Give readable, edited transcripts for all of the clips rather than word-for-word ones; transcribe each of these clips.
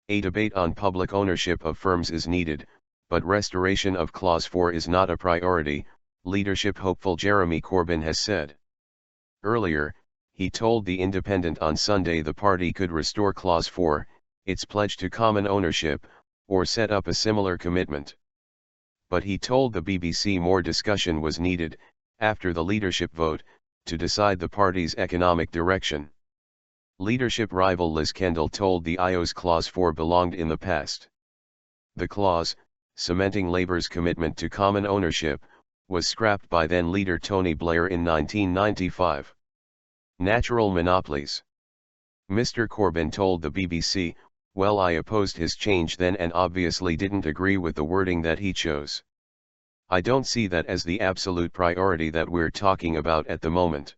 A debate on public ownership of firms is needed, but restoration of Clause 4 is not a priority, leadership hopeful Jeremy Corbyn has said. Earlier, he told The Independent on Sunday the party could restore Clause 4, its pledge to common ownership, or set up a similar commitment. But he told the BBC more discussion was needed, after the leadership vote, to decide the party's economic direction. Leadership rival Liz Kendall told the IO's Clause 4 belonged in the past. The clause, cementing Labour's commitment to common ownership, was scrapped by then-leader Tony Blair in 1995. Natural monopolies. Mr. Corbyn told the BBC, "Well, I opposed his change then and obviously didn't agree with the wording that he chose. I don't see that as the absolute priority that we're talking about at the moment.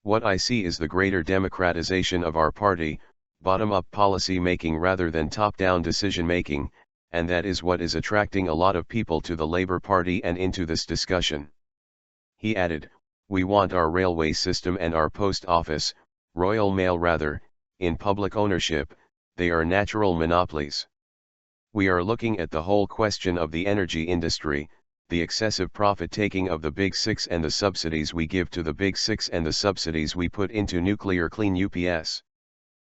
What I see is the greater democratisation of our party, bottom-up policy making rather than top-down decision making, and that is what is attracting a lot of people to the Labour Party and into this discussion." He added, "We want our railway system and our post office, Royal Mail rather, in public ownership. They are natural monopolies. We are looking at the whole question of the energy industry, the excessive profit-taking of the Big Six and the subsidies we give to the Big Six and the subsidies we put into nuclear clean UPS."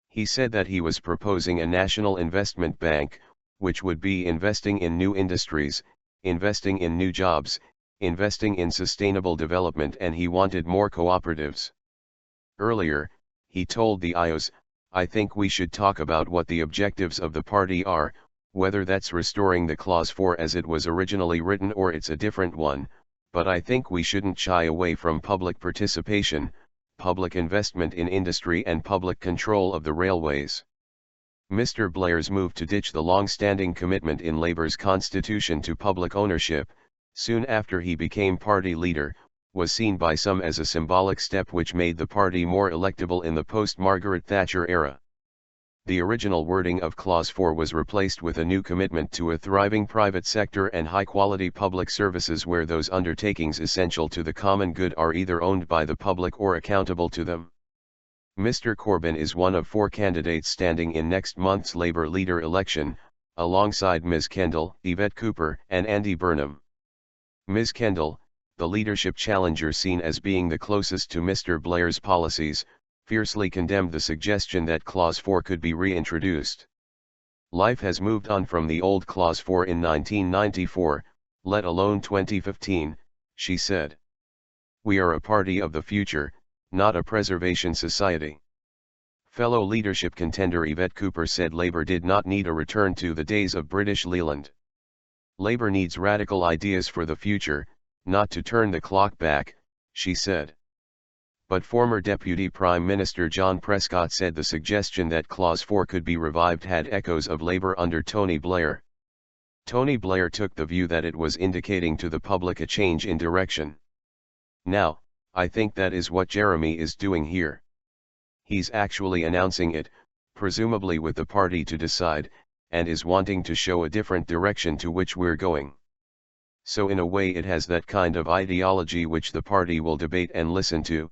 He said that he was proposing a national investment bank, which would be investing in new industries, investing in new jobs, investing in sustainable development, and he wanted more cooperatives. Earlier, he told the IOs, "I think we should talk about what the objectives of the party are, whether that's restoring the Clause 4 as it was originally written or it's a different one, but I think we shouldn't shy away from public participation, public investment in industry and public control of the railways." Mr. Blair's move to ditch the long-standing commitment in Labour's constitution to public ownership, soon after he became party leader, was seen by some as a symbolic step which made the party more electable in the post-Margaret Thatcher era. The original wording of Clause 4 was replaced with a new commitment to a thriving private sector and high-quality public services where those undertakings essential to the common good are either owned by the public or accountable to them. Mr. Corbyn is one of 4 candidates standing in next month's Labour leader election, alongside Ms. Kendall, Yvette Cooper, and Andy Burnham. Ms. Kendall, the leadership challenger seen as being the closest to Mr. Blair's policies, fiercely condemned the suggestion that Clause 4 could be reintroduced. "Life has moved on from the old Clause 4 in 1994, let alone 2015, she said. "We are a party of the future, not a preservation society." Fellow leadership contender Yvette Cooper said Labour did not need a return to the days of British Leland. "Labour needs radical ideas for the future, not to turn the clock back," she said. But former Deputy Prime Minister John Prescott said the suggestion that Clause 4 could be revived had echoes of Labour under Tony Blair. Tony Blair took the view that it was indicating to the public a change in direction. "Now, I think that is what Jeremy is doing here. He's actually announcing it, presumably with the party to decide, and is wanting to show a different direction to which we're going. So in a way it has that kind of ideology which the party will debate and listen to."